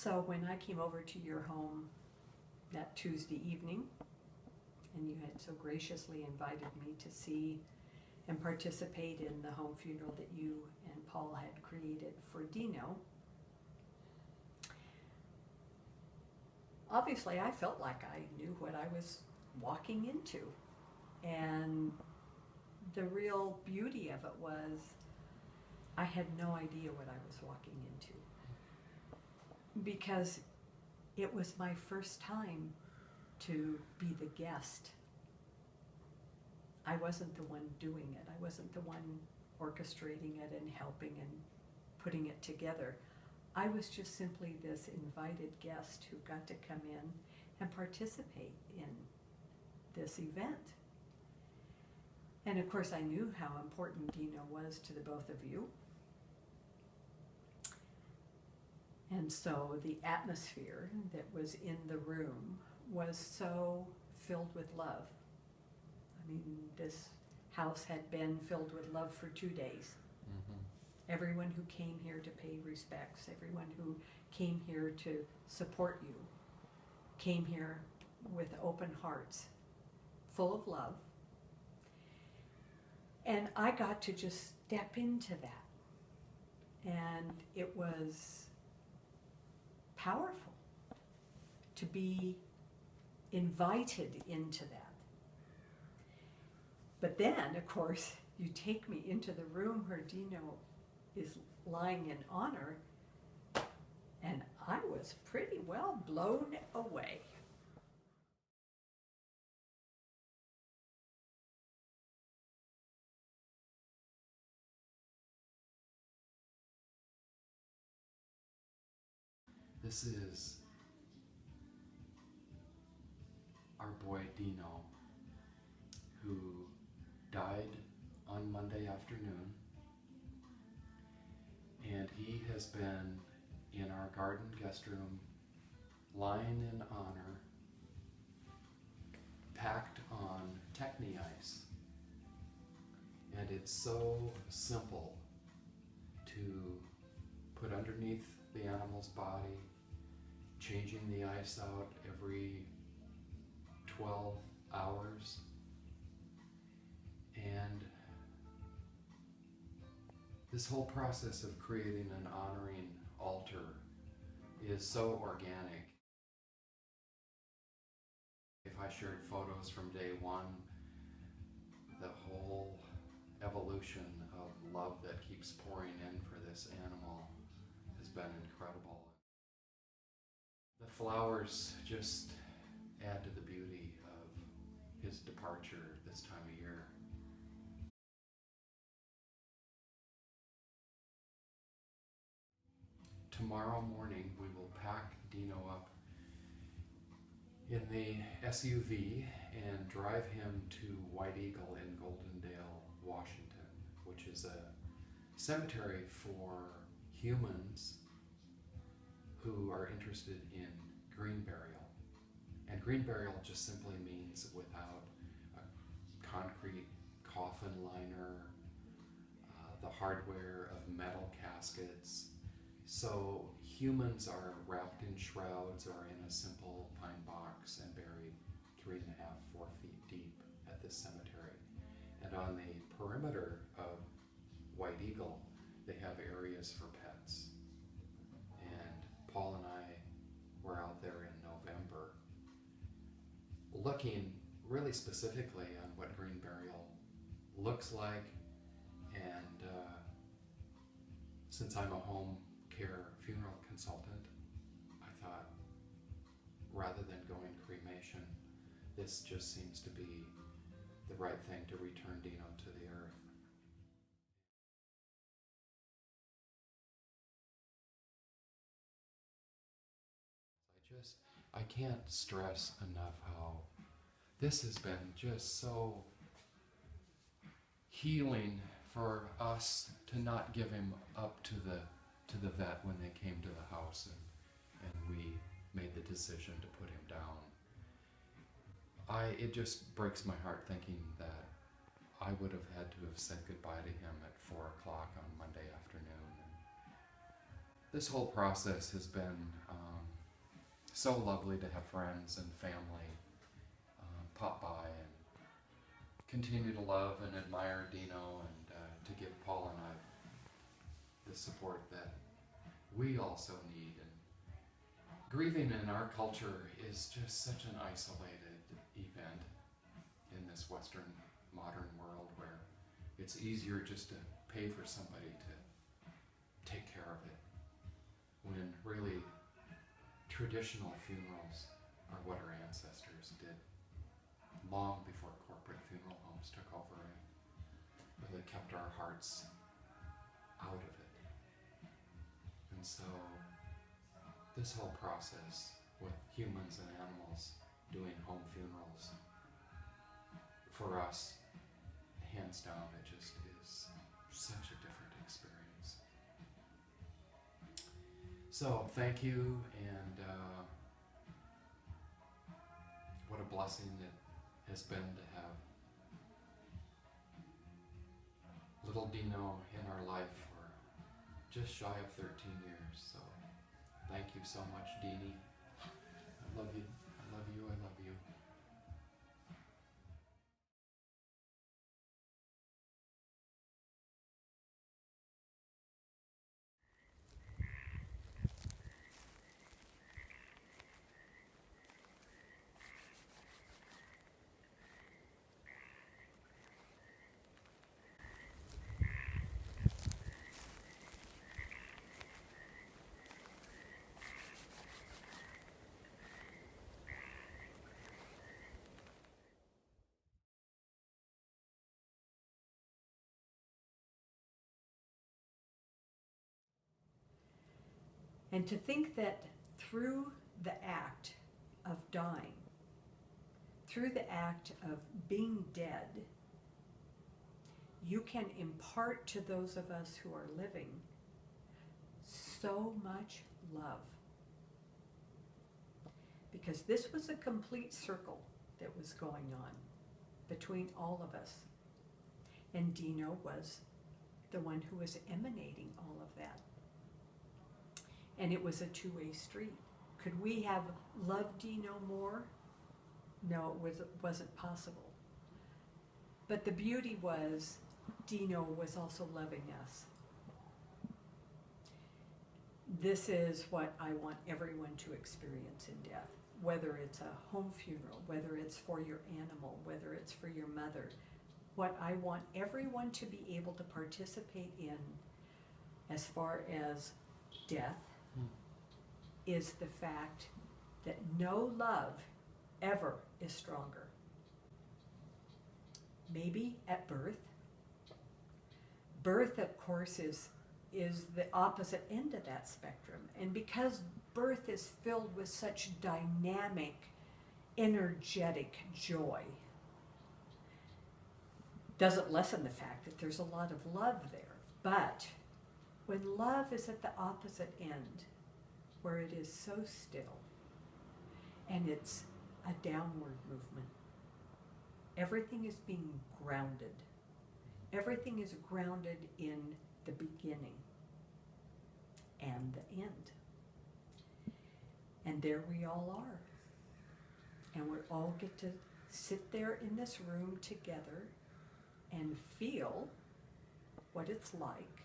So when I came over to your home that Tuesday evening, and you had so graciously invited me to see and participate in the home funeral that you and Paul had created for Dino, obviously I felt like I knew what I was walking into. And the real beauty of it was I had no idea what I was walking into, because it was my first time to be the guest. I wasn't the one doing it. I wasn't the one orchestrating it and helping and putting it together. I was just simply this invited guest who got to come in and participate in this event. And of course I knew how important Dino was to the both of you. And so the atmosphere that was in the room was so filled with love. I mean, this house had been filled with love for 2 days. Mm-hmm. Everyone who came here to pay respects, everyone who came here to support you, came here with open hearts, full of love. And I got to just step into that. And it was powerful to be invited into that. But then, of course, you take me into the room where Dino is lying in honor, and I was pretty well blown away. This is our boy Dino, who died on Monday afternoon, and he has been in our garden guest room, lying in honor, packed on Techni ice. And it's so simple to put underneath the animal's body, changing the ice out every 12 hours. And this whole process of creating an honoring altar is so organic. If I shared photos from day one, the whole evolution of love that keeps pouring in for this animal has been incredible. The flowers just add to the beauty of his departure this time of year. Tomorrow morning we will pack Dino up in the SUV and drive him to White Eagle in Goldendale, Washington, which is a cemetery for humans who are interested in green burial. And green burial just simply means without a concrete coffin liner, the hardware of metal caskets. So humans are wrapped in shrouds or in a simple pine box and buried 3.5, 4 feet deep at this cemetery. And on the perimeter of White Eagle, they have areas for pets. And Paul and I were out there in November looking really specifically on what green burial looks like. And since I'm a home care funeral consultant, I thought rather than going cremation, this just seems to be the right thing to return Dino to the earth. I can't stress enough how this has been just so healing for us to not give him up to the vet when they came to the house and we made the decision to put him down. It just breaks my heart thinking that I would have had to have said goodbye to him at 4 o'clock on Monday afternoon. this whole process has been so lovely to have friends and family pop by and continue to love and admire Dino, and to give Paul and I the support that we also need. And grieving in our culture is just such an isolated event in this Western modern world, where it's easier just to pay for somebody to take care of it, when really traditional funerals are what our ancestors did long before corporate funeral homes took over and really kept our hearts out of it. And so this whole process with humans and animals doing home funerals, for us, hands down, it just is such a different experience. So thank you, and what a blessing it has been to have little Dino in our life for just shy of 13 years. So thank you so much, Deanie. I love you. I love you. I love you. And to think that through the act of dying, through the act of being dead, you can impart to those of us who are living so much love. Because this was a complete circle that was going on between all of us. And Dino was the one who was emanating all of that. And it was a two-way street. Could we have loved Dino more? No, it wasn't possible. But the beauty was Dino was also loving us. This is what I want everyone to experience in death, whether it's a home funeral, whether it's for your animal, whether it's for your mother. What I want everyone to be able to participate in as far as death is the fact that no love ever is stronger. Maybe at birth. Birth, of course, is the opposite end of that spectrum. And because birth is filled with such dynamic, energetic joy, doesn't lessen the fact that there's a lot of love there. But when love is at the opposite end, where it is so still, and it's a downward movement, everything is being grounded. Everything is grounded in the beginning and the end. And there we all are. And we all get to sit there in this room together and feel what it's like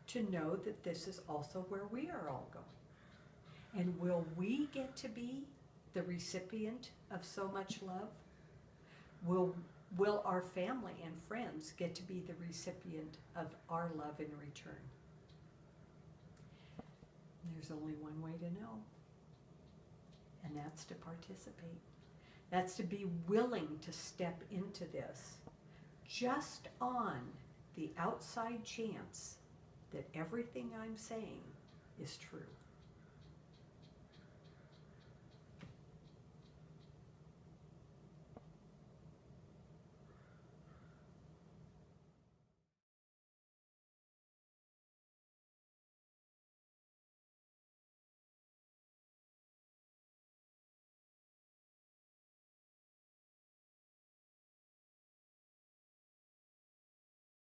to know that this is also where we are all going. And will we get to be the recipient of so much love? Will our family and friends get to be the recipient of our love in return? There's only one way to know, and that's to participate. That's to be willing to step into this just on the outside chance that everything I'm saying is true.